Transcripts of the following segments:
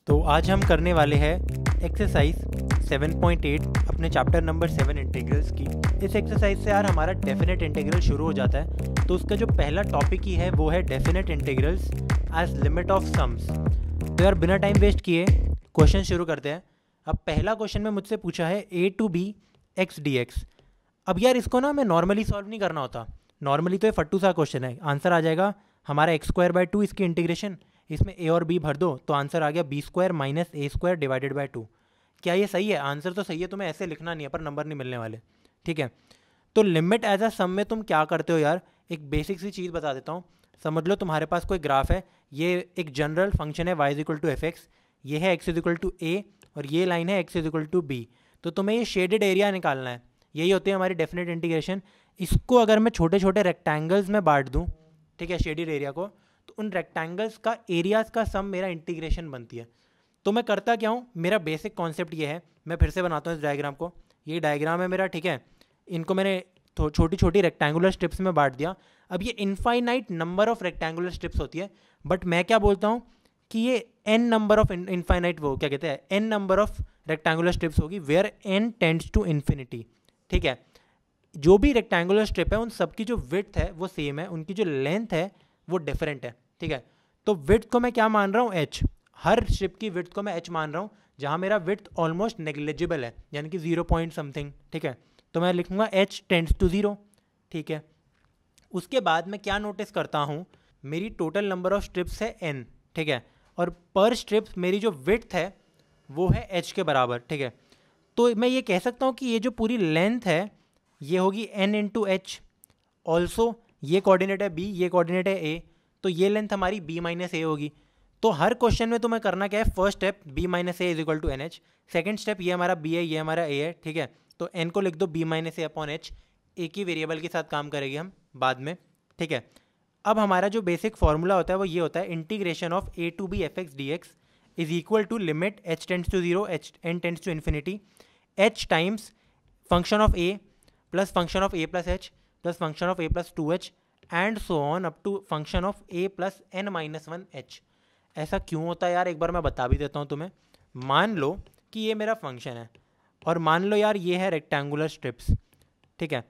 तो आज हम करने वाले हैं एक्सरसाइज 7.8 अपने चैप्टर नंबर 7 इंटीग्रल्स की। इस एक्सरसाइज से यार हमारा डेफिनेट इंटीग्रल शुरू हो जाता है। तो उसका जो पहला टॉपिक ही है वो है definite integrals age limit of sums. तो यार बिना टाइम वेस्ट किए क्वेश्चन शुरू करते हैं। अब पहला क्वेश्चन में मुझसे पूछा है a to b x dx। अब यार इसको ना हमें नॉर्मली सॉल्व नहीं करना होता। नॉर्मली तो ये फट्टू सा क्वेश्चन है। आंसर आ जाएगा हमारा x²/2 इसकी इंटीग्रेशन, इसमें a और b भर दो तो आंसर आ गया b² - a² डिवाइडेड बाय 2। क्या ये सही है? आंसर तो सही है, तुम्हें ऐसे लिखना नहीं है पर नंबर नहीं मिलने वाले। ठीक है, तो लिमिट एज अ सम में तुम क्या करते हो यार, एक बेसिक सी चीज़ बता देता हूँ। समझ लो तुम्हारे पास कोई ग्राफ है, ये एक जनरल फंक्शन है y=f(x), ये है x=a और ये लाइन है x=b। तो तुम्हें ये शेडेड एरिया निकालना है। यही होती है हमारी डेफिनेट इंटीग्रेशन। इसको अगर मैं छोटे छोटे रेक्टेंगल्स में बांट दूँ, ठीक है, शेडेड एरिया को, तो उन रेक्टेंगल्स का एरियाज का सम मेरा इंटीग्रेशन बनती है। तो मैं करता क्या हूँ, मेरा बेसिक कॉन्सेप्ट ये है, मैं फिर से बनाता हूँ इस डायग्राम को। ये डायग्राम है मेरा, ठीक है। इनको मैंने छोटी छोटी रेक्टेंगुलर स्ट्रिप्स में बांट दिया। अब ये infinite number of rectangular strips होती है, बट मैं क्या बोलता हूँ कि ये n नंबर ऑफ इनफाइनाइट, वो क्या कहते हैं, n number of rectangular strips होगी where n tends to infinity. ठीक है, जो भी रेक्टेंगुलर स्ट्रिप है उन सबकी जो विड्थ है वो सेम है, उनकी जो लेंथ है वो डिफरेंट है। ठीक है, तो विड्थ को मैं क्या मान रहा हूँ, h। हर स्ट्रिप की विड्थ को मैं h मान रहा हूँ, जहाँ मेरा विड्थ ऑलमोस्ट नेग्लिजिबल है, यानी कि 0 पॉइंट समथिंग। ठीक है, तो मैं लिखूँगा h टेंड्स टू 0। ठीक है, उसके बाद मैं क्या नोटिस करता हूँ, मेरी टोटल नंबर ऑफ स्ट्रिप्स है n। ठीक है, और पर स्ट्रिप मेरी जो विड्थ है वो है h के बराबर। ठीक है, तो मैं ये कह सकता हूँ कि ये जो पूरी लेंथ है ये होगी n इंटू एच। ऑल्सो ये कोऑर्डिनेट है b, ये कोऑर्डिनेट है a, तो ये लेंथ हमारी b - a होगी। तो हर क्वेश्चन में तुम्हें करना क्या है, first step b - a = nh, second step ये हमारा b है, ये हमारा a है। ठीक है, तो n को लिख दो b - a/h, एक ही वेरिएबल के साथ काम करेंगे हम बाद में। ठीक है, अब हमारा जो बेसिक फॉर्मूला होता है वो ये होता है, integration of a to b f(x) dx is equal to limit h tends to 0 n tends to infinity h times function of a plus function of a plus h plus function of a plus 2h and so on up to function of a plus n - 1h। ऐसा क्यों होता है यार, एक बार मैं बता भी देता हूँ तुम्हें। मान लो कि ये मेरा फंक्शन है और मान लो यार ये है रेक्टेंगुलर स्ट्रिप्स। ठीक है,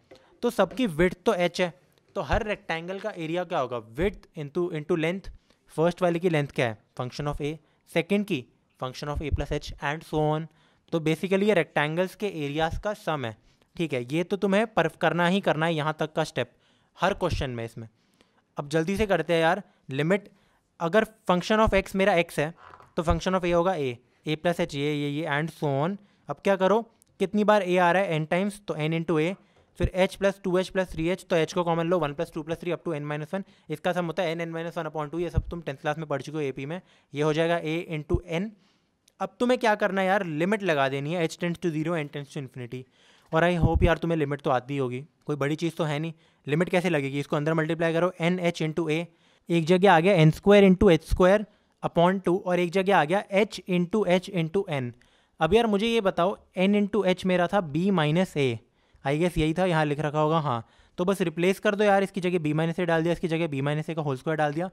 तो सबकी विड्थ तो h है, तो हर रेक्टेंगल का एरिया क्या होगा, विड्थ इंटू लेंथ। फर्स्ट वाले की लेंथ क्या है, फंक्शन ऑफ a, सेकेंड की function of a plus h and so on. तो बेसिकली ये रेक्टेंगल्स के एरियाज का सम है। ठीक है, ये तो तुम्हें परफ करना ही करना है, यहाँ तक का स्टेप हर क्वेश्चन में इसमें। अब जल्दी से करते हैं यार। लिमिट, अगर फंक्शन ऑफ x मेरा x है तो फंक्शन ऑफ a होगा a प्लस h, ये एंड सो ऑन। अब क्या करो, कितनी बार a आ रहा है, n टाइम्स, तो n इंटू a, फिर h plus 2h plus 3h, तो h को कॉमन लो, 1 plus 2 plus 3 up to n - 1। इसका सम होता है n -1/2। ये सब तुम 10th क्लास में पढ़ चुके हो AP में। ये हो जाएगा a इंटू n। अब तुम्हें क्या करना है यार, लिमिट लगा देनी है, h tends to 0 n tends to infinity. और आई होप यार तुम्हें लिमिट तो आती होगी, कोई बड़ी चीज़ तो है नहीं। लिमिट कैसे लगेगी, इसको अंदर मल्टीप्लाई करो, एन एच इंटू ए, एक जगह आ गया n² इंटू h² और एक जगह आ गया h into h into n। अब यार मुझे ये बताओ, n इंटू h मेरा था b - a, आई गेस यही था, यहाँ लिख रखा होगा। हाँ, तो बस रिप्लेस कर दो यार, इसकी जगह b - a डाल दिया, इसकी जगह b - a का होल स्क्वायर डाल दिया,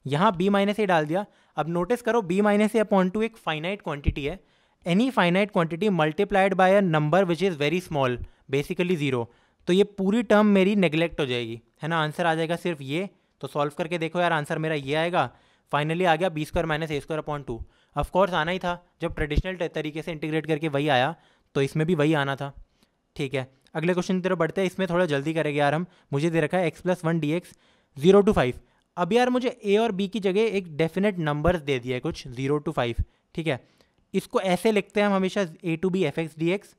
यहाँ b - a डाल दिया। अब नोटिस करो b - a/2 एक फाइनाइट क्वांटिटी है। Any finite quantity multiplied by a number which is very small, basically 0, तो ये पूरी टर्म मेरी नेग्लेक्ट हो जाएगी, है ना। आंसर आ जाएगा सिर्फ ये। तो सॉल्व करके देखो यार, आंसर मेरा ये आएगा। फाइनली आ गया b² - a²/2। ऑफकोर्स आना ही था, जब ट्रेडिशनल तरीके से इंटीग्रेट करके वही आया तो इसमें भी वही आना था। ठीक है, अगले क्वेश्चन की तरफ बढ़ते हैं। इसमें थोड़ा जल्दी करेंगे यार हम। मुझे दे रखा है x+1 dx 0 to 5। अब यार मुझे a और b की जगह एक डेफिनेट नंबर्स दे दिया है कुछ 0 to 5। ठीक है, इसको ऐसे लिखते हैं हम हमेशा, a to b f(x) dx,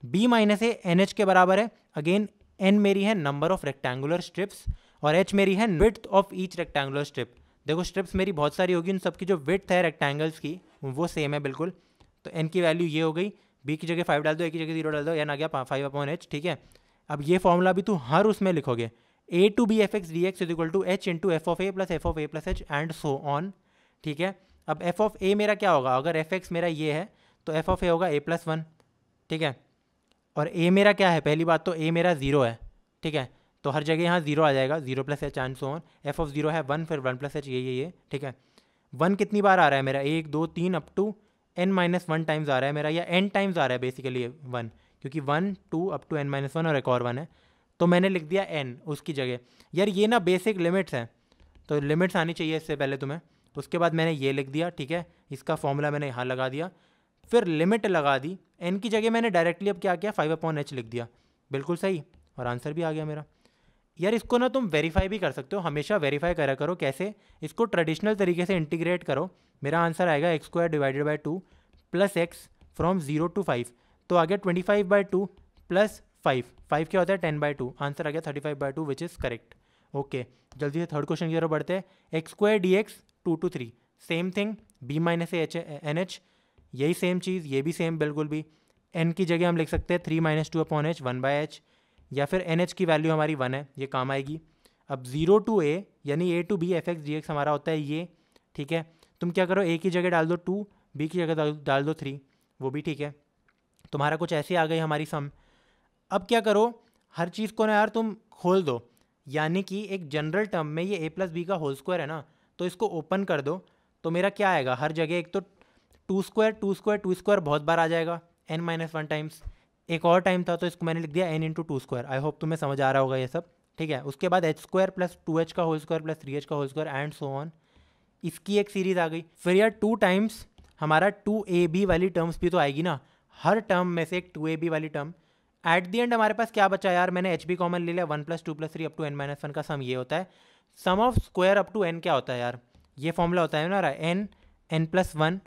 b - a nh के बराबर है। अगेन n मेरी है नंबर ऑफ रेक्टेंगुलर स्ट्रिप्स और h मेरी है width of each rectangular strip. देखो स्ट्रिप्स मेरी बहुत सारी होगी, उन सबकी जो विड्थ है रेक्टेंगल्स की वो सेम है बिल्कुल। तो n की वैल्यू ये हो गई, b की जगह 5 डाल दो, a की जगह 0 डाल दो, n आ गया 5/h। ठीक है, अब ये फॉर्मूला भी तू हर उसमें लिखोगे, a to b f(x) dx is equal to h into f of a plus h and so on. ठीक है, अब f ऑफ a मेरा क्या होगा, अगर f(x) मेरा ये है तो f ऑफ a होगा a+1। ठीक है, और a मेरा क्या है, पहली बात तो a मेरा 0 है। ठीक है, तो हर जगह यहाँ 0 आ जाएगा, 0 plus h and so on. f of 0 है 1, फिर 1 प्लस h, ये। ठीक है, 1 कितनी बार आ रहा है मेरा, 1 2 3 अप टू n-1 टाइम्स आ रहा है मेरा, या n टाइम्स आ रहा है बेसिकली 1, क्योंकि 1 2 अप टू n-1 और एक और 1 है, तो मैंने लिख दिया n उसकी जगह। यार ये ना बेसिक लिमिट्स हैं, तो लिमिट्स आनी चाहिए इससे पहले तुम्हें। उसके बाद मैंने ये लिख दिया, ठीक है, इसका फॉर्मूला मैंने यहाँ लगा दिया, फिर लिमिट लगा दी, n की जगह मैंने डायरेक्टली अब क्या किया 5/h लिख दिया, बिल्कुल सही, और आंसर भी आ गया मेरा। यार इसको ना तुम वेरीफाई भी कर सकते हो, हमेशा वेरीफाई करा करो। कैसे? इसको ट्रेडिशनल तरीके से इंटीग्रेट करो। मेरा आंसर आएगा x² divided by 2 plus x from 0 to 5, तो आ गया 25/2 प्लस 5 क्या होता है 10/2, आंसर आ गया 35/2 विच इज़ करेक्ट। ओके, जल्दी से थर्ड क्वेश्चन की तरफ बढ़ते हैं। x² dx 2 to 3, same thing, b minus NH, यही सेम चीज़, ये भी सेम बिल्कुल भी। n की जगह हम लिख सकते हैं 3 - 2/h 1/h, या फिर NH की वैल्यू हमारी 1 है, ये काम आएगी। अब 0 to a यानी a to b f(x dx) हमारा होता है ये, ठीक है। तुम क्या करो, a की जगह डाल दो 2, b की जगह डाल दो 3, वो भी ठीक है। तुम्हारा कुछ ऐसे आ गई हमारी सम। अब क्या करो, हर चीज़ को ना यार तुम खोल दो, यानी कि एक जनरल टर्म में ये a + b का होल स्क्वायर है ना, तो इसको ओपन कर दो, तो मेरा क्या आएगा हर जगह, एक तो 2² बहुत बार आ जाएगा n-1 टाइम्स, एक और टाइम था तो इसको मैंने लिख दिया n × 2²। आई होप तुम्हें समझ आ रहा होगा ये सब, ठीक है। उसके बाद h² + 2h का होल स्क्वायर प्लस 3h का whole square and so on, इसकी एक सीरीज आ गई। फिर यार 2 टाइम्स हमारा 2ab वाली टर्म्स भी तो आएगी ना, हर टर्म में से एक 2ab वाली टर्म। एट दी एंड हमारे पास क्या बचा यार, मैंने h भी कॉमन ले लिया, 1 + 2 + 3 अप टू n-1 का सम ये होता है। Sum of square up to n क्या होता है यार, ये फॉर्मूला होता है ना n n+1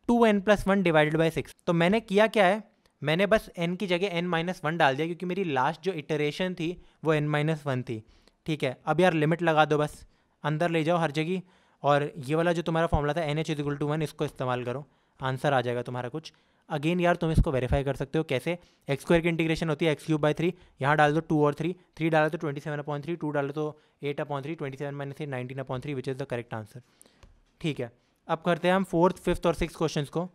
2n+1 divided by 6। तो मैंने किया क्या है, मैंने बस n की जगह n-1 डाल दिया, क्योंकि मेरी लास्ट जो इटरेशन थी वो n-1 थी, ठीक है। अब यार लिमिट लगा दो, बस अंदर ले जाओ हर जगह, और ये वाला जो तुम्हारा फॉर्मूला था NH = 1 इसको इस्तेमाल करो, आंसर आ जाएगा तुम्हारा कुछ। अगेन यार तुम इसको वेरीफाई कर सकते हो, कैसे? x² की इंटीग्रेशन होती है x³/3, यहाँ डाल दो 2 और 3 डालो तो 27/3, 2 डालो तो 8/3, 27 - 8 19/3 which is the correct answer, ठीक है। अब करते हैं हम 4th, 5th और 6th क्वेश्चन को।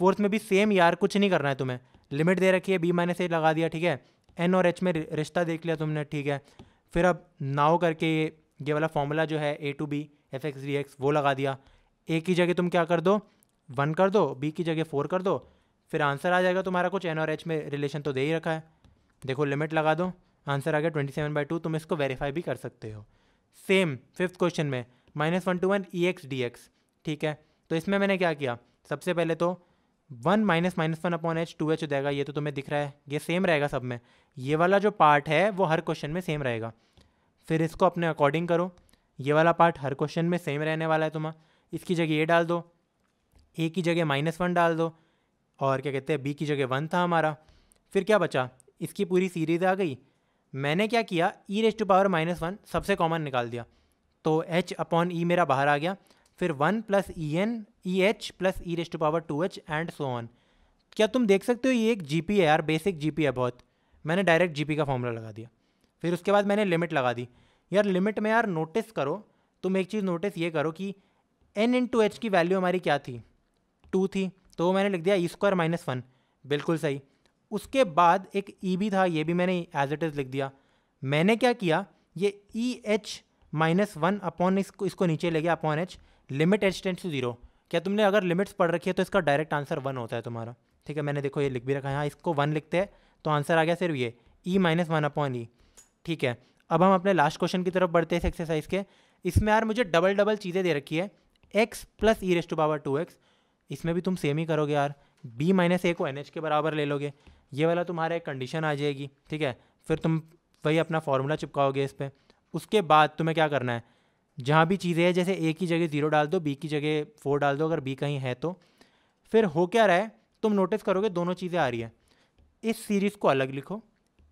4th में भी सेम यार, कुछ नहीं करना है तुम्हें, लिमिट दे रखी है, b - a लगा दिया, ठीक है। n और h में रिश्ता देख लिया तुमने, ठीक है। फिर अब नाउ करके ये वाला फॉर्मूला जो है a to b f(x dx) वो लगा दिया। a की जगह तुम क्या कर दो 1 कर दो, b की जगह 4 कर दो, फिर आंसर आ जाएगा तुम्हारा कुछ। n और h में रिलेशन तो दे ही रखा है, देखो लिमिट लगा दो, आंसर आ गया 27/2। तुम इसको वेरीफाई भी कर सकते हो। सेम 5th क्वेश्चन में -1 to 1 ex dx, ठीक है। तो इसमें मैंने क्या किया, सबसे पहले तो 1 - -1/h 2h हो जाएगा, ये तो तुम्हें दिख रहा है, ये सेम रहेगा सब में, ये वाला जो पार्ट है वो हर क्वेश्चन में सेम रहेगा। फिर इसको अपने अकॉर्डिंग करो, ये वाला पार्ट हर क्वेश्चन में सेम रहने वाला है तुम्हारा। इसकी जगह ये डाल दो, a की जगह -1 डाल दो, और क्या कहते हैं b की जगह 1 था हमारा। फिर क्या बचा, इसकी पूरी सीरीज आ गई। मैंने क्या किया, e⁻⁻1 सबसे कॉमन निकाल दिया, तो h/e मेरा बाहर आ गया। फिर 1 + EH + e⁻2h and so on. क्या तुम देख सकते हो, ये एक GP है यार, बेसिक GP है बहुत, मैंने डायरेक्ट GP का फॉर्मूला लगा दिया। फिर उसके बाद मैंने लिमिट लगा दी। यार लिमिट में यार नोटिस करो, तुम एक चीज़ नोटिस ये करो कि n × h की वैल्यू हमारी क्या थी, 2 थी, तो मैंने लिख दिया e² - 1, बिल्कुल सही। उसके बाद एक e भी था, ये भी मैंने एज इट इज़ लिख दिया। मैंने क्या किया, ये EH-1 इसको नीचे ले गया upon h, limit h tends to 0। क्या तुमने अगर लिमिट्स पढ़ रखी है तो इसका डायरेक्ट आंसर 1 होता है तुम्हारा, ठीक है। मैंने देखो ये लिख भी रखा है, यहाँ इसको 1 लिखते हैं तो आंसर आ गया सिर्फ ये E-1/e, ठीक है। अब हम अपने लास्ट क्वेश्चन की तरफ बढ़ते हैं इस एक्सरसाइज के। इसमें यार मुझे डबल चीज़ें दे रखी है, x + e⁻²x, इसमें भी तुम सेम ही करोगे यार, b - a को NH के बराबर ले लोगे, ये वाला तुम्हारा एक कंडीशन आ जाएगी, ठीक है। फिर तुम वही अपना फॉर्मूला चिपकाओगे इस पर। उसके बाद तुम्हें क्या करना है, जहाँ भी चीज़ें हैं, जैसे a की जगह 0 डाल दो, b की जगह 4 डाल दो अगर b कहीं है तो। फिर हो क्या रहा है, तुम नोटिस करोगे दोनों चीज़ें आ रही हैं। इस सीरीज़ को अलग लिखो,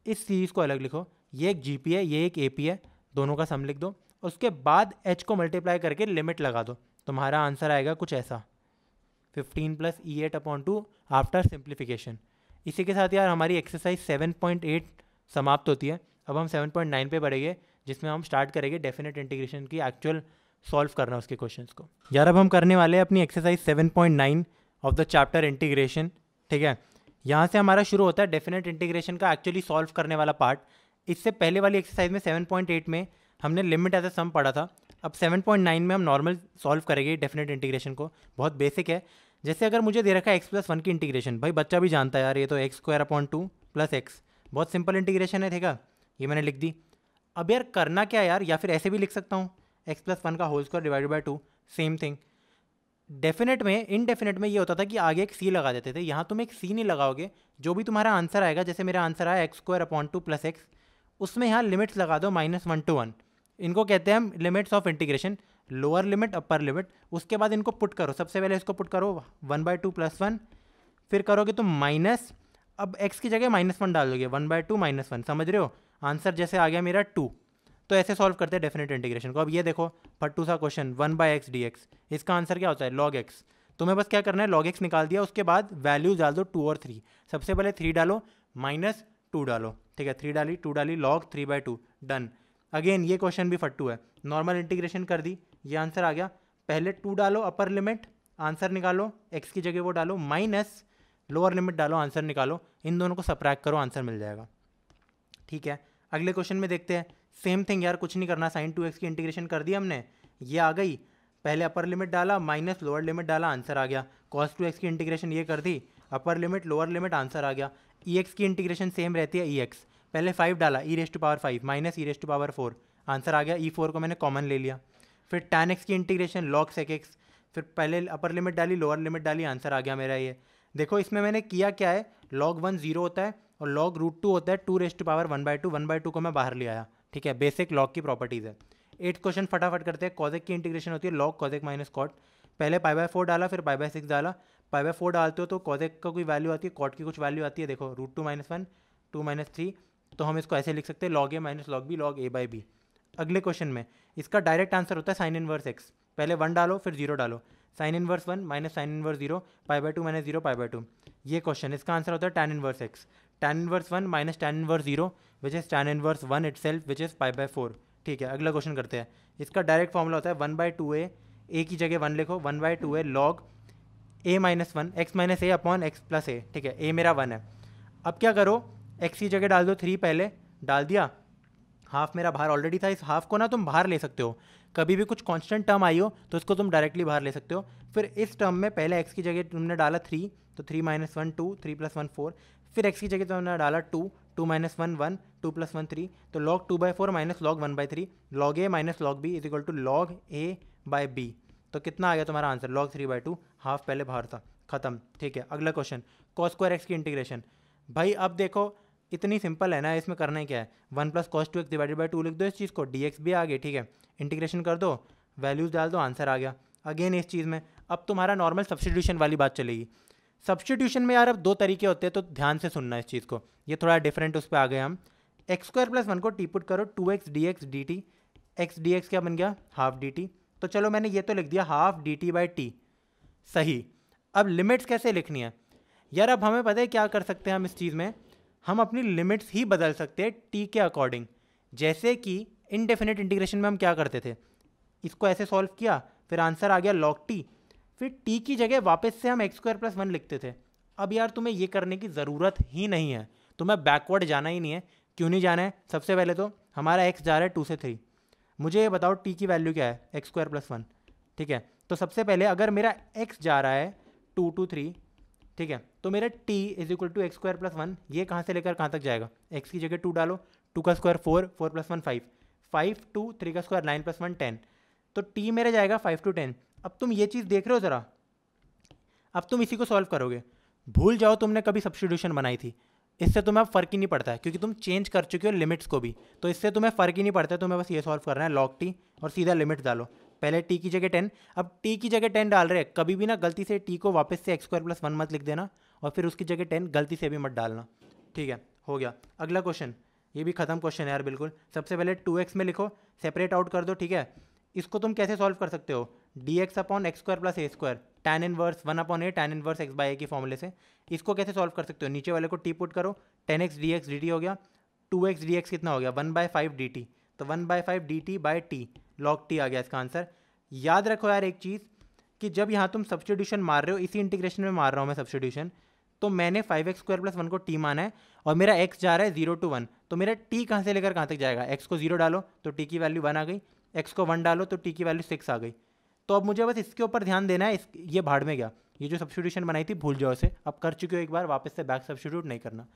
इस सीरीज़ को अलग लिखो, ये एक GP है, ये एक AP है, दोनों का सम लिख दो। उसके बाद h को मल्टीप्लाई करके लिमिट लगा दो, तुम्हारा आंसर आएगा कुछ ऐसा, 15 + E8/2 आफ्टर सिंप्लीफिकेशन। इसी के साथ यार हमारी एक्सरसाइज 7.8 समाप्त होती है। अब हम 7.9 पे बढ़ेंगे, जिसमें हम स्टार्ट करेंगे डेफिनेट इंटीग्रेशन की एक्चुअल सॉल्व करना उसके क्वेश्चंस को। यार अब हम करने वाले हैं अपनी exercise 7.9 of the chapter integration, ठीक है। यहाँ से हमारा शुरू होता है डेफिनेट इंटीग्रेशन का एक्चुअली सॉल्व करने वाला पार्ट। इससे पहले वाली एक्सरसाइज में 7.8 में हमने लिमिट एज ए सम पढ़ा था। अब 7.9 में हम नॉर्मल सॉल्व करेंगे डेफिनेट इंटीग्रेशन को, बहुत बेसिक है। जैसे अगर मुझे दे रखा है x+1 की इंटीग्रेशन, भाई बच्चा भी जानता है यार, ये तो x² + 2 + x, बहुत सिंपल इंटीग्रेशन है, ठीक है, ये मैंने लिख दी। अब यार करना क्या यार, या फिर ऐसे भी लिख सकता हूँ x+1 का whole square divided by 2, same thing. Definite में, इनडेफिनेट में ये होता था कि आगे एक सी लगा देते थे, यहाँ तुम एक सी नहीं लगाओगे, जो भी तुम्हारा आंसर आएगा, जैसे मेरा आंसर आया x² + 2 + x, उसमें यहाँ लिमिट्स लगा दो -1 to 1, इनको कहते हैं हम limits of integration, lower limit upper limit. उसके बाद इनको पुट करो, सबसे पहले इसको पुट करो 1/2 + 1, फिर करोगे तो माइनस, अब x की जगह -1 डाल दोगे, 1/2 -1, समझ रहे हो, आंसर जैसे आ गया मेरा 2। तो ऐसे सॉल्व करते हैं डेफिनेट इंटीग्रेशन को। अब ये देखो फट्टू सा क्वेश्चन, 1/x dx, इसका आंसर क्या होता है log x। तुम्हें बस क्या करना है, log x निकाल दिया, उसके बाद वैल्यूज डाल दो 2 और 3। सबसे पहले 3 डालो, -2 डालो, ठीक है, 3 डाली, 2 डाली, log 3/2, डन। अगेन ये क्वेश्चन भी फट्टू है, नॉर्मल इंटीग्रेशन कर दी, ये आंसर आ गया। पहले 2 डालो अपर लिमिट, आंसर निकालो, x की जगह वो डालो, माइनस लोअर लिमिट डालो, आंसर निकालो, इन दोनों को सब्ट्रैक्ट करो, आंसर मिल जाएगा, ठीक है। अगले क्वेश्चन में देखते हैं, सेम थिंग यार, कुछ नहीं करना, sin 2x की इंटीग्रेशन कर दी हमने, ये आ गई, पहले अपर लिमिट डाला, माइनस लोअर लिमिट डाला, आंसर आ गया। cos 2x की इंटीग्रेशन ये कर दी, upper limit lower limit, answer आ गया। ex की इंटीग्रेशन सेम रहती है, ex पहले 5 डाला, e⁵ माइनस e⁴, आंसर आ गया, e4 को मैंने कॉमन ले लिया। फिर tan x की इंटीग्रेशन log sec x, फिर पहले अपर लिमिट डाली, लोअर लिमिट डाली, आंसर आ गया मेरा ये। देखो इसमें मैंने किया क्या है, log 1 0 होता है और log √2 होता है 2⁻1/2, 1/2 को मैं बाहर ले आया, ठीक है, बेसिक log की प्रॉपर्टीज़ है। 8 क्वेश्चन फटाफट करते हैं। cos की इंटीग्रेशन होती है log cos - cot, पहले π/4 डाला, फिर π/6 डाला, π/4 डालते हो तो cos का कोई वैल्यू आती है, cot की कुछ वैल्यू आती है, देखो √2 - 1, 2 - 3, तो हम इसको ऐसे लिख सकते हैं log a - log b log a/b। अगले क्वेश्चन में इसका डायरेक्ट आंसर होता है sin इनवर्स x, पहले 1 डालो फिर 0 डालो, sin इनवर्स 1 - sin इनवर्स 0, π/2 - 0 π/2, ये क्वेश्चन, इसका आंसर होता है tan inverse x, tan inverse 1 - tan inverse 0 is इज़ tan inverse 1 itself which is π/4, ठीक है। अगला क्वेश्चन करते हैं, इसका डायरेक्ट फॉर्मूला होता है 1/2a, a की जगह 1 लिखो, 1/2a log a - 1 x - a upon x + a, ठीक है, a मेरा 1 है। अब क्या करो, x की जगह डाल दो 3, पहले डाल दिया, हाफ मेरा बाहर ऑलरेडी था, इस हाफ को ना तुम बाहर ले सकते हो, कभी भी कुछ कांस्टेंट टर्म आई हो तो इसको तुम डायरेक्टली बाहर ले सकते हो। फिर इस टर्म में पहले x की जगह तुमने डाला 3, तो 3 - 1 2, 3 + 1 4, फिर x की जगह तुमने डाला 2, 2 - 1 1, 2 + 1 3, तो log 2/4 - log 1/3, log a - log b = log a/b, तो कितना आ गया तुम्हारा आंसर, log 3/2, हाफ पहले बाहर था, खत्म, ठीक है। अगला क्वेश्चन, cos² x की इंटीग्रेशन, भाई अब देखो इतनी सिंपल है ना, इसमें करना ही क्या है, 1 + cos 2x डिवाइडेड बाय 2 लिख दो, इस चीज़ को dx भी आ गई, ठीक है, इंटीग्रेशन कर दो, वैल्यूज़ डाल दो, आंसर आ गया। अगेन इस चीज़ में अब तुम्हारा नॉर्मल सब्स्टिट्यूशन वाली बात चलेगी। सब्स्टिट्यूशन में यार अब 2 तरीके होते हैं, तो ध्यान से सुनना इस चीज़ को, ये थोड़ा डिफरेंट उस पर आ गए हम। x² + 1 को टी पुट करो, 2x dx dt, x dx क्या बन गया, हाफ dt, तो चलो मैंने ये तो लिख दिया हाफ dt/t, सही। अब लिमिट्स कैसे लिखनी है यार, अब हमें पता है क्या कर सकते हैं हम इस चीज़ में, हम अपनी लिमिट्स ही बदल सकते हैं टी के अकॉर्डिंग। जैसे कि इनडेफिनेट इंटीग्रेशन में हम क्या करते थे, इसको ऐसे सॉल्व किया, फिर आंसर आ गया log t, फिर t की जगह वापस से हम x² + 1 लिखते थे। अब यार तुम्हें ये करने की ज़रूरत ही नहीं है, तुम्हें बैकवर्ड जाना ही नहीं है। क्यों नहीं जाना है, सबसे पहले तो हमारा x जा रहा है 2 से 3, मुझे ये बताओ t की वैल्यू क्या है, x² + 1, ठीक है। तो सबसे पहले अगर मेरा x जा रहा है 2 to 3, ठीक है, तो मेरा t = x² + 1, ये कहाँ से लेकर कहाँ तक जाएगा, x की जगह 2 डालो, 2 का स्क्वायर 4, 4 + 1 5, 5 2, 3 का स्क्वायर 9 + 1 10, तो t मेरा जाएगा 5 to 10। अब तुम ये चीज़ देख रहे हो ज़रा, अब तुम इसी को सॉल्व करोगे, भूल जाओ तुमने कभी सब्स्टिट्यूशन बनाई थी, इससे तुम्हें अब फ़र्क ही नहीं पड़ता है, क्योंकि तुम चेंज कर चुके हो लिमिट्स को भी, तो इससे तुम्हें फ़र्क ही नहीं पड़ता है, तुम्हें बस ये सॉल्व करना है log t और सीधा लिमिट डालो, पहले t की जगह 10, अब t की जगह 10 डाल रहे हैं, कभी भी ना गलती से t को वापस से x² + 1 मत लिख देना, और फिर उसकी जगह 10 गलती से भी मत डालना, ठीक है, हो गया। अगला क्वेश्चन, ये भी खत्म क्वेश्चन है यार बिल्कुल। सबसे पहले 2x में लिखो, सेपरेट आउट कर दो, ठीक है। इसको तुम कैसे सॉल्व कर सकते हो, dx/x² + a², tan inverse 1/a tan inverse x/a की फॉर्मूले से, इसको कैसे सॉल्व कर सकते हो, नीचे वाले को टी पुट करो, 10x dx dt हो गया, 2x dx कितना हो गया, 1/5 dt, तो 1/5 dt/t log t आ गया इसका आंसर। याद रखो यार एक चीज़, कि जब यहाँ तुम सब्स्टिट्यूशन मार रहे हो, इसी इंटीग्रेशन में मार रहा हूँ मैं सब्स्टिट्यूशन, तो मैंने 5x² + 1 को t माना है और मेरा x जा रहा है 0 to 1, तो मेरा t कहाँ से लेकर कहाँ तक जाएगा? x को 0 डालो तो t की वैल्यू 1 आ गई, x को 1 डालो तो t की वैल्यू 6 आ गई। तो अब मुझे बस इसके ऊपर ध्यान देना है, ये भाड़ में गया, ये जो सब्स्टिट्यूशन बनाई थी भूल जाओ इसे, अब कर चुके हो एक बार, वापस से बैक सब्स्टिट्यूट नहीं करना।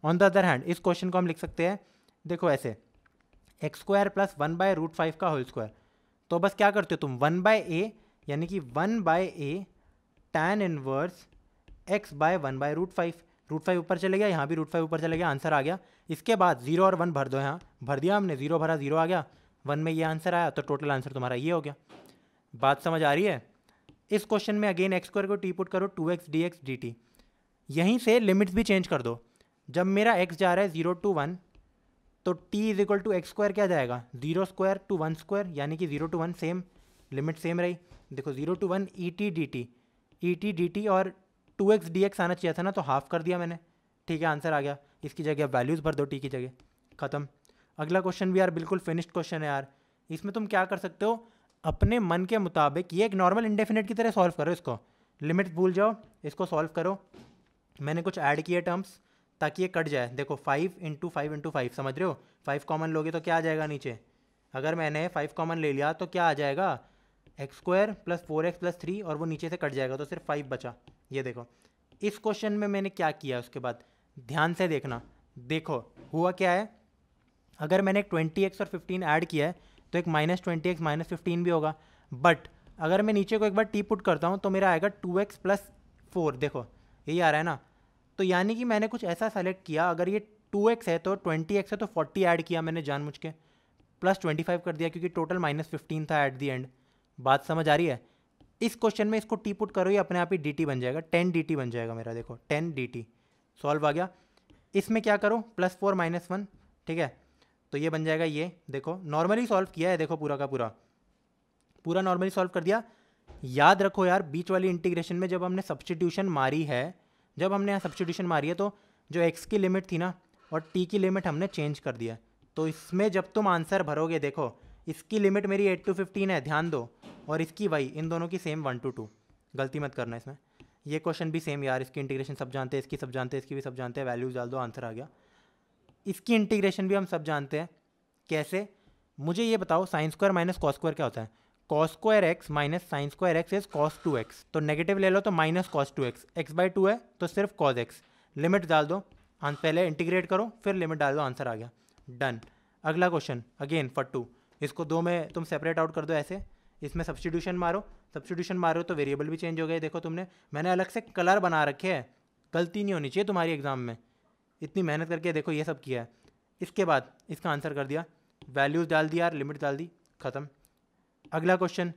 ऑन द अदर हैंड इस क्वेश्चन को हम लिख सकते हैं, देखो ऐसे, x² + 1/√5 का होल स्क्वायर। तो बस क्या करते हो तुम, 1/a यानी कि 1/a tan इनवर्स x/1/√5, √5 ऊपर चले गया, यहाँ भी √5 ऊपर चले गया, आंसर आ गया। इसके बाद 0 और 1 भर दो, यहाँ भर दिया हमने, 0 भरा 0 आ गया, 1 में ये आंसर आया, तो टोटल आंसर तुम्हारा ये हो गया। बात समझ आ रही है? इस क्वेश्चन में अगेन x² को t पुट करो, 2x dx dt, यहीं से लिमिट्स भी चेंज कर दो। जब मेरा x जा रहा है 0 to 1, तो t = x² क्या जाएगा, 0² to 1², यानी कि 0 to 1 सेम, लिमिट सेम रही। देखो 0 to 1 et dt और 2x dx आना चाहिए था ना, तो हाफ कर दिया मैंने, ठीक है, आंसर आ गया। इसकी जगह वैल्यूज़ भर दो t की जगह, ख़त्म। अगला क्वेश्चन भी यार बिल्कुल फिनिश्ड क्वेश्चन है यार। इसमें तुम क्या कर सकते हो, अपने मन के मुताबिक ये एक नॉर्मल इंडेफिनेट की तरह सॉल्व करो इसको, लिमिट भूल जाओ, इसको सॉल्व करो। मैंने कुछ ऐड किए टर्म्स ताकि ये कट जाए। देखो 5 × 5 × 5, समझ रहे हो, 5 कॉमन लोगे तो क्या आ जाएगा नीचे, अगर मैंने 5 कॉमन ले लिया तो क्या आ जाएगा, x² + 4x + 3, और वो नीचे से कट जाएगा तो सिर्फ 5 बचा। ये देखो इस क्वेश्चन में मैंने क्या किया, उसके बाद ध्यान से देखना। देखो हुआ क्या है, अगर मैंने 20x और 15 ऐड किया है तो एक -20x -15 भी होगा, बट अगर मैं नीचे को एक बार t पुट करता हूँ तो मेरा आएगा 2x + 4, देखो यही आ रहा है ना। तो यानी कि मैंने कुछ ऐसा सेलेक्ट किया, अगर ये 2x है तो 20x है तो 40 ऐड किया मैंने जानबूझ के, प्लस 25 कर दिया क्योंकि टोटल -15 था एट दी एंड। बात समझ आ रही है? इस क्वेश्चन में इसको टी पुट करो, ये अपने आप ही dt बन जाएगा, 10 dt बन जाएगा मेरा, देखो 10 dt सॉल्व आ गया। इसमें क्या करो, +4 -1, ठीक है, तो ये बन जाएगा, ये देखो नॉर्मली सॉल्व किया है, देखो पूरा का पूरा नॉर्मली सॉल्व कर दिया। याद रखो यार, बीच वाली इंटीग्रेशन में जब हमने सब्स्टिट्यूशन मारी है, जब हमने यहाँ सब्स्टिट्यूशन मारी है तो जो x की लिमिट थी ना और t की लिमिट हमने चेंज कर दिया। तो इसमें जब तुम आंसर भरोगे, देखो इसकी लिमिट मेरी 8 to 15 है, ध्यान दो, और इसकी y, इन दोनों की सेम 1 to 2, गलती मत करना इसमें। ये क्वेश्चन भी सेम यार, इसकी इंटीग्रेशन सब जानते हैं, इसकी सब जानते हैं, इसकी भी सब जानते हैं, वैल्यूज डाल दो आंसर आ गया। इसकी इंटीग्रेशन भी हम सब जानते हैं, कैसे? मुझे ये बताओ, sin² - cos² क्या होता है? cos² x - sin² x is cos 2x, तो नेगेटिव ले लो तो -cos 2x, x/2 है तो सिर्फ cos x, लिमिट डाल दो, पहले इंटीग्रेट करो फिर लिमिट डाल दो, आंसर आ गया, डन। अगला क्वेश्चन अगेन फट्टू, इसको दो में तुम सेपरेट आउट कर दो ऐसे, इसमें सब्स्टिट्यूशन मारो तो वेरिएबल भी चेंज हो गए। देखो तुमने, मैंने अलग से कलर बना रखे हैं, गलती नहीं होनी चाहिए तुम्हारी एग्जाम में, इतनी मेहनत करके देखो ये सब किया है। इसके बाद इसका आंसर कर दिया, वैल्यूज़ डाल दी यार, लिमिट डाल दी, ख़त्म। अगला क्वेश्चन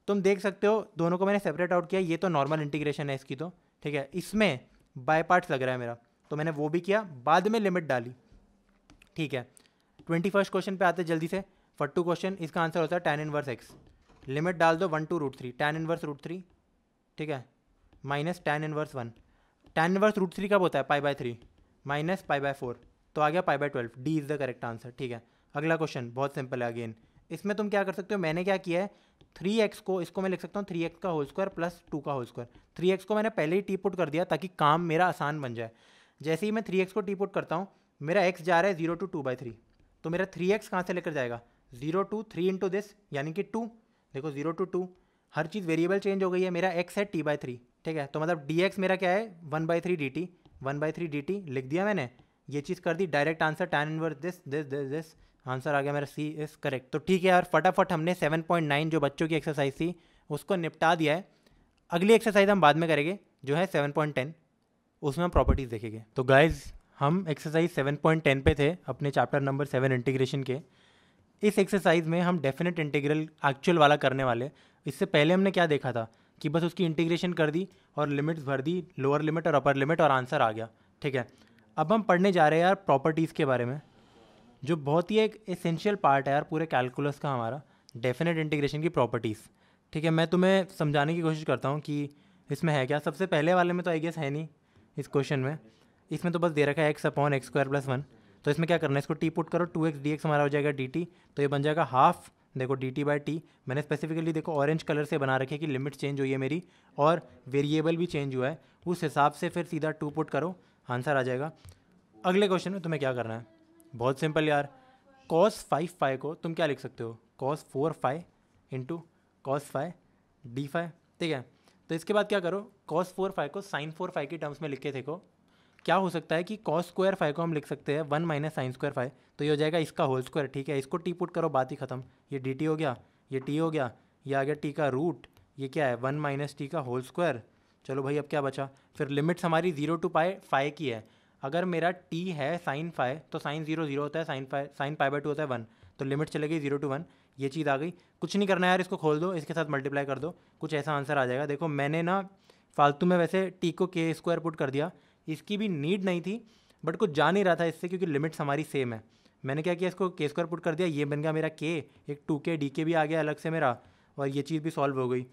तुम देख सकते हो, दोनों को मैंने सेपरेट आउट किया, ये तो नॉर्मल इंटीग्रेशन है इसकी, तो ठीक है, इसमें बाय पार्ट्स लग रहा है मेरा, तो मैंने वो भी किया, बाद में लिमिट डाली, ठीक है। 21st क्वेश्चन पे आते जल्दी से, फट्टू क्वेश्चन, इसका आंसर होता है tan इनवर्स x, लिमिट डाल दो 1 to √3, tan इनवर्स √3, ठीक है, minus tan inverse 1, tan inverse √3 कब होता है, π/3 माइनस π/4, तो आ गया π/12, D is the correct answer, ठीक है। अगला क्वेश्चन बहुत सिंपल है अगेन, इसमें तुम क्या कर सकते हो, मैंने क्या किया है, 3x को, इसको मैं लिख सकता हूँ 3x का होल स्क्वायर प्लस 2 का होल स्क्वायर। 3x को मैंने पहले ही टी पुट कर दिया ताकि काम मेरा आसान बन जाए। जैसे ही मैं 3x को टी पुट करता हूँ, मेरा x जा रहा है 0 to 2/3, तो मेरा 3x कहाँ से लेकर जाएगा, 0 to 3 into दिस, यानी कि 2, देखो 0 to 2, her cheese variable change हो गई है, मेरा x है t/3, ठीक है, तो मतलब dx मेरा क्या है 1/3 dt, 1/3 dt लिख दिया मैंने, ये चीज़ कर दी, direct answer tan inverse this, answer आ गया मेरा सी इज करेक्ट। तो ठीक है यार, फटाफट हमने 7.9 जो बच्चों की एक्सरसाइज थी उसको निपटा दिया है। अगली एक्सरसाइज हम बाद में करेंगे जो है 7.10, उसमें हम प्रॉपर्टीज़ देखेंगे। तो गाइज हम एक्सरसाइज 7.10 पे थे अपने चैप्टर नंबर 7 इंटीग्रेशन के। इस एक्सरसाइज में हम डेफिनेट इंटीग्रल एक्चुअल वाला करने वाले। इससे पहले हमने क्या देखा था कि बस उसकी इंटीग्रेशन कर दी और लिमिट्स भर दी, लोअर लिमिट और अपर लिमिट, और आंसर आ गया, ठीक है। अब हम पढ़ने जा रहे हैं यार प्रॉपर्टीज़ के बारे में, जो बहुत ही एक एसेंशियल पार्ट है यार पूरे कैलकुलस का हमारा, डेफिनेट इंटीग्रेशन की प्रॉपर्टीज़, ठीक है। मैं तुम्हें समझाने की कोशिश करता हूँ कि इसमें है क्या। सबसे पहले वाले में तो आई गेस है नहीं इस क्वेश्चन में, इसमें तो बस दे रखा है x/x² + 1, तो इसमें क्या करना है, इसको टी पुट करो, 2x dx हमारा हो जाएगा dt, तो ये बन जाएगा हाफ, देखो dt/t, मैंने स्पेसिफिकली देखो ऑरेंज कलर से बना रखे कि लिमिट चेंज हुई है मेरी और वेरिएबल भी चेंज हुआ है, उस हिसाब से फिर सीधा 2 पुट करो, आंसर आ जाएगा। अगले क्वेश्चन में तुम्हें क्या करना है, बहुत सिंपल यार। cos 5 फाई को तुम क्या लिख सकते हो, cos 4 phi into cos 5 d phi, ठीक है। तो इसके बाद क्या करो, cos 4 फाई को sin 4 फाई की टर्म्स में लिख के देखो क्या हो सकता है कि cos स्क्वायर फाई को हम लिख सकते हैं 1 माइनस साइन स्क्वायर फाई, तो ये हो जाएगा इसका होल स्क्वायर, ठीक है। इसको टी पुट करो, बात ही खत्म। ये डी टी हो गया, ये टी हो गया, ये आ गया टी का रूट, ये क्या है 1 माइनस टी का होल स्क्वायर। चलो भाई अब क्या बचा, फिर लिमिट्स हमारी 0 टू पाई फाई की है। अगर मेरा टी है साइन फाई तो साइन 0 0 होता है, साइन पाई बाई 2 होता है 1, तो लिमिट चलेगी 0 टू 1। ये चीज़ आ गई, कुछ नहीं करना यार, इसको खोल दो, इसके साथ मल्टीप्लाई कर दो, कुछ ऐसा आंसर आ जाएगा। देखो मैंने ना फालतू में वैसे टी को के स्क्वायर पुट कर दिया, इसकी भी नीड नहीं थी, बट कुछ जा नहीं रहा था इससे क्योंकि लिमिट्स हमारी सेम है। मैंने क्या किया, इसको के स्क्वायर पुट कर दिया, ये बन गया मेरा के, एक 2k डी के भी आ गया अलग से मेरा, और ये चीज़ भी सॉल्व हो गई।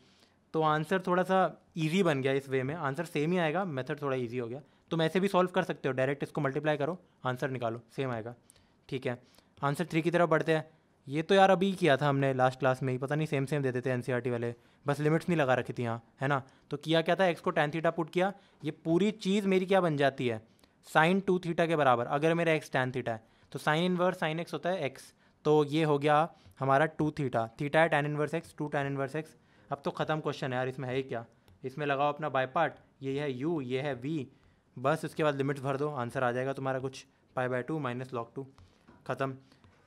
तो आंसर थोड़ा सा इजी बन गया इस वे में, आंसर सेम ही आएगा, मेथड थोड़ा इजी हो गया। तुम ऐसे भी सॉल्व कर सकते हो, डायरेक्ट इसको मल्टीप्लाई करो, आंसर निकालो, सेम आएगा, ठीक है। आंसर 3 की तरफ बढ़ते हैं। ये तो यार अभी किया था हमने लास्ट क्लास में ही, पता नहीं सेम दे देते एनसीईआरटी वाले, बस लिमिट्स नहीं लगा रखी थी यहाँ, है ना। तो किया क्या था, एक्स को tan थीटा पुट किया, ये पूरी चीज़ मेरी क्या बन जाती है, साइन 2 थीटा के बराबर। अगर मेरा एक्स tan थीटा है तो साइन इनवर्स साइन एक्स होता है एक्स, तो ये हो गया हमारा 2 थीटा, थीटा है tan inverse x, 2 tan inverse x. अब तो ख़त्म क्वेश्चन है यार, इसमें है ही क्या, इसमें लगाओ अपना बाय पार्ट, ये है u, ये है v, बस उसके बाद लिमिट्स भर दो, आंसर आ जाएगा तुम्हारा कुछ पाई बाय 2 माइनस लॉग 2, ख़त्म।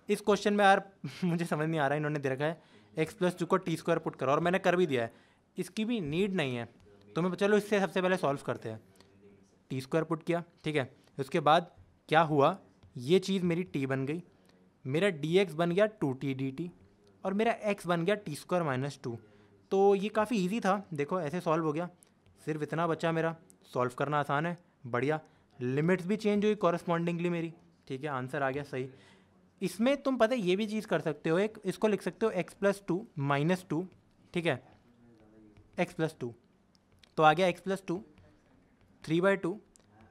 इस क्वेश्चन में यार मुझे समझ नहीं आ रहा, इन्होंने दे रखा है एक्स प्लस 2 को टी स्क्वायर पुट करो, और मैंने कर भी दिया है, इसकी भी नीड नहीं है तुम्हें। चलो इससे सबसे पहले सॉल्व करते हैं। टी स्क्वायर पुट किया, ठीक है। उसके बाद क्या हुआ, ये चीज़ मेरी टी बन गई, मेरा डी एक्स बन गया 2t dt, और मेरा एक्स बन गया टी स्क्वायर माइनस 2। तो ये काफ़ी ईजी था, देखो ऐसे सॉल्व हो गया। सिर्फ इतना बचा मेरा, सॉल्व करना आसान है, बढ़िया। लिमिट्स भी चेंज हुई कॉरस्पॉन्डिंगली मेरी, ठीक है, आंसर आ गया सही। इसमें तुम पता है ये भी चीज़ कर सकते हो, एक इसको लिख सकते हो एक्स प्लस 2 माइनस 2, ठीक है, एक्स प्लस 2, तो आ गया एक्स प्लस 2 3/2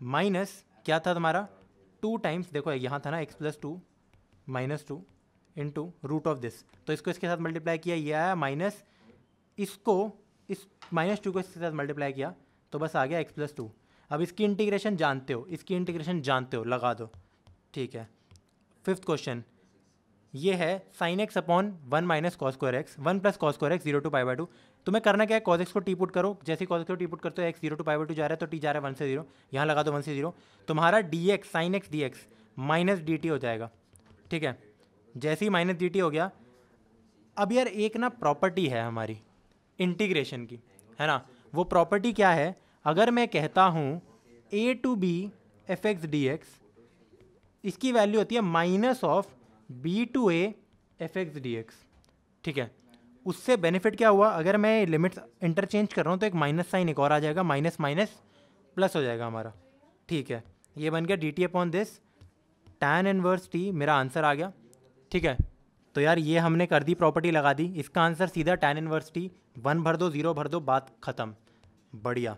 माइनस क्या था तुम्हारा 2 टाइम्स, देखो यहाँ था ना x plus 2 minus 2 into root of this, तो इसको इसके साथ मल्टीप्लाई किया, ये आया माइनस, इसको इस माइनस 2 को इसके साथ मल्टीप्लाई किया, तो बस आ गया एक्स प्लस 2। अब इसकी इंटीग्रेशन जानते हो, इसकी इंटीग्रेशन जानते हो, लगा दो, ठीक है। 5th क्वेश्चन ये है sine x upon 1 minus cos square x, 1 plus cos square x 0 to pi by 2। तुम्हें करना क्या है, कॉस एक्स को टी पुट करो, जैसे ही कॉस एक्स को टी पुट करते हो एक्स 0 टू पाई बाय 2 जा रहा है, तो टी जा रहा है 1 से 0, यहाँ लगा दो 1 से 0, तुम्हारा D x sine x d x minus D T हो जाएगा, ठीक है। जैसे ही माइनस डी टी हो गया, अब यार एक ना प्रॉपर्टी है हमारी इंटीग्रेशन की, है ना। वो प्रॉपर्टी क्या है, अगर मैं कहता हूँ a to b f x d x, इसकी वैल्यू होती है minus of b to a f x d x, ठीक है। उससे बेनिफिट क्या हुआ, अगर मैं लिमिट्स इंटरचेंज कर रहा हूँ तो एक माइनस साइन एक और आ जाएगा, माइनस माइनस प्लस हो जाएगा हमारा, ठीक है। ये बन गया D T upon this tan inverse T, मेरा आंसर आ गया, ठीक है। तो यार ये हमने कर दी, प्रॉपर्टी लगा दी, इसका आंसर सीधा टैन इनवर्स टी, 1 भर दो 0 भर दो, बात खत्म, बढ़िया।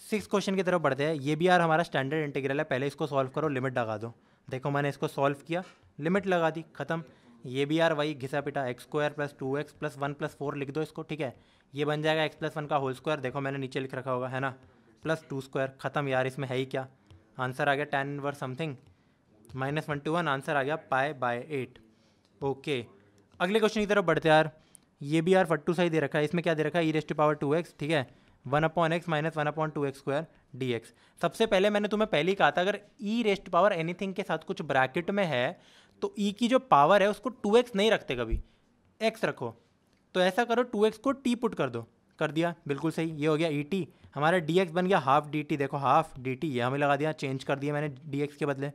6 क्वेश्चन की तरफ बढ़ते हैं। ये भी यार हमारा स्टैंडर्ड इंटीग्रल है, पहले इसको सॉल्व करो, लिमिट लगा दो। देखो मैंने इसको सॉल्व किया, लिमिट लगा दी, खत्म। ये भी यार वही घिसा पिटा, x square plus 2x plus 1 plus 4 लिख दो इसको, ठीक है। ये बन जाएगा एक्स प्लस 1 का होल स्क्वायर, देखो मैंने नीचे लिख रखा होगा, है ना, प्लस 2 स्क्वायर, खत्म यार। इसमें है ही क्या, आंसर आ गया tan inverse something -1 to 1, answer आ गया पाई बाय 8। ओके, अगले क्वेश्चन की तरफ बढ़ते यार। ये भी यार फट्टू सही दे रखा है, इसमें क्या दे रखा है, e⁻²x, ठीक है, 1/x minus 1/2x square dx। सबसे पहले मैंने तुम्हें पहले ही कहा था, अगर e⁻ एनीथिंग के साथ कुछ ब्रैकेट में है तो e की जो पावर है उसको 2x नहीं रखते, कभी x रखो। तो ऐसा करो 2x को t पुट कर दो, कर दिया, बिल्कुल सही, ये हो गया et, हमारा dx बन गया हाफ dt, देखो हाफ dt, ये हमें लगा दिया, चेंज कर दिया मैंने dx के बदले।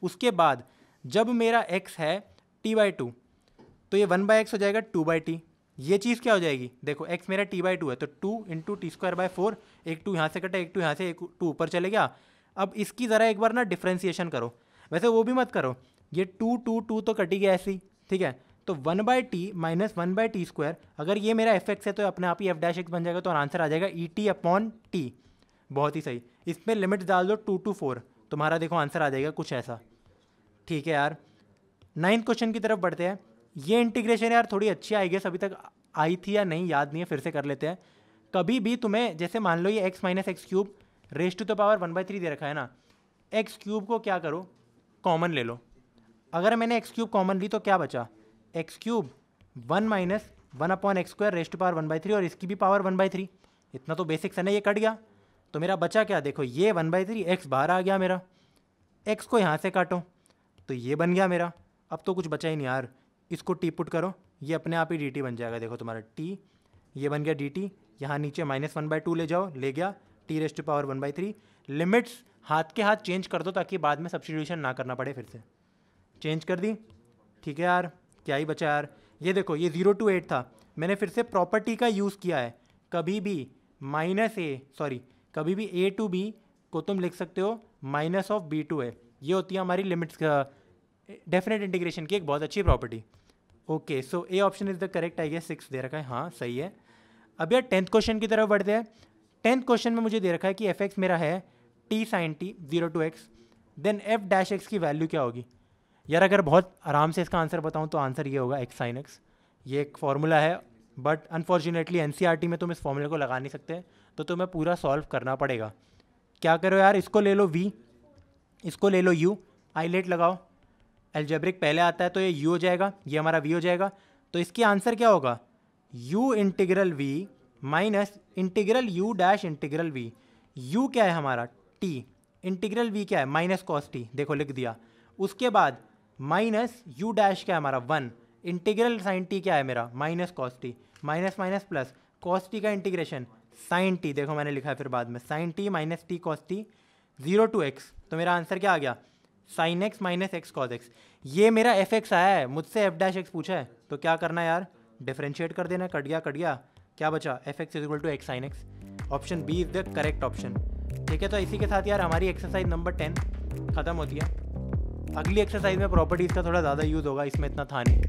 उसके बाद जब मेरा x है t/2 तो ये 1/x हो जाएगा 2/t, ये चीज़ क्या हो जाएगी, देखो x मेरा t/2 है तो 2 इंटू t²/4, एक 2 यहाँ से कटा, एक 2 यहाँ से, एक 2 ऊपर चले गया। अब इसकी ज़रा एक बार ना डिफ्रेंसिएशन करो, वैसे वो भी मत करो, ये 2 2 2 तो कटी गया ऐसी, ठीक है। तो 1/t माइनस 1/t², अगर ये मेरा fx है तो अपने आप ही f' बन जाएगा, तो आंसर आ जाएगा et/t, बहुत ही सही। इसमें लिमिट्स डाल दो 2 to 4, तुम्हारा देखो आंसर आ जाएगा कुछ ऐसा, ठीक है यार। 9th क्वेश्चन की तरफ बढ़ते हैं। ये इंटीग्रेशन यार थोड़ी अच्छी आई गेस, अभी तक आई थी या नहीं याद नहीं है, फिर से कर लेते हैं। कभी भी तुम्हें जैसे मान लो ये x minus x cube raise to the power 1/3 दे रखा है ना, एक्स क्यूब को क्या करो, कॉमन ले लो। अगर मैंने एक्स क्यूब कॉमन ली तो क्या बचा, x cube 1 minus 1/x² raise to power 1/3 और इसकी भी पावर 1/3। इतना तो बेसिक्स है ना, ये कट गया तो मेरा बचा क्या, देखो ये 1/3, एक्स बाहर आ गया मेरा, एक्स को यहाँ से काटो तो ये बन गया मेरा। अब तो कुछ बचा ही नहीं यार, इसको टी पुट करो, ये अपने आप ही डी टी बन जाएगा। देखो तुम्हारा टी, ये बन गया डी टी, यहाँ नीचे -1/2 ले जाओ, ले गया t raise to power 1/3। Limits हाथ के हाथ चेंज कर दो ताकि बाद में सब्स्टिट्यूशन ना करना पड़े, फिर से चेंज कर दी। ठीक है यार, क्या ही बचा यार, ये देखो ये 0 to 8 था, मैंने फिर से प्रॉपर्टी का यूज़ किया है। कभी भी कभी भी a to b को तुम लिख सकते हो -b to a, ये होती है हमारी लिमिट्स डेफिनेट इंटीग्रेशन की एक बहुत अच्छी property. Okay, so A option is the correct, I guess 6 दे रखा है, हाँ सही है। अब यार 10th क्वेश्चन की तरफ बढ़ते हैं। 10th क्वेश्चन में मुझे दे रखा है कि एफ एक्स मेरा है t sin t 0 to x, then f dash x की वैल्यू क्या होगी। यार अगर बहुत आराम से इसका आंसर बताऊं तो आंसर ये होगा x sin x, ये एक फॉर्मूला है, बट अनफॉर्चुनेटली एनसीईआरटी में तुम इस फॉर्मूले को लगा नहीं सकते, तो तुम्हें पूरा सॉल्व करना पड़ेगा। क्या करो यार, इसको ले लो v, इसको ले लो u, आइलेट लगाओ, एल्जेब्रिक पहले आता है तो ये u हो जाएगा, ये हमारा v हो जाएगा, तो इसकी आंसर क्या होगा, u integral v minus integral u dash integral v। u क्या है हमारा t, इंटीग्रल v क्या है माइनस कॉस t, देखो लिख दिया। उसके बाद माइनस u डैश क्या है हमारा 1, इंटीग्रल साइन t क्या है मेरा minus cos t, minus minus plus cos t का इंटीग्रेशन साइन t, देखो मैंने लिखा है फिर बाद में sine t minus t cos t 0 to x, तो मेरा आंसर क्या आ गया sine x minus x cos x। ये मेरा एफ एक्स आया है, मुझसे एफ डैश एक्स पूछा है, तो क्या करना है यार, डिफरेंशिएट कर देना, कट गया, क्या बचा f x is equal to x sine x. Option B is the correct option. ठीक है, तो इसी के साथ यार हमारी एक्सरसाइज नंबर 10 खत्म होती है। अगली एक्सरसाइज में प्रॉपर्टीज़ का थोड़ा ज़्यादा यूज़ होगा, इसमें इतना था नहीं।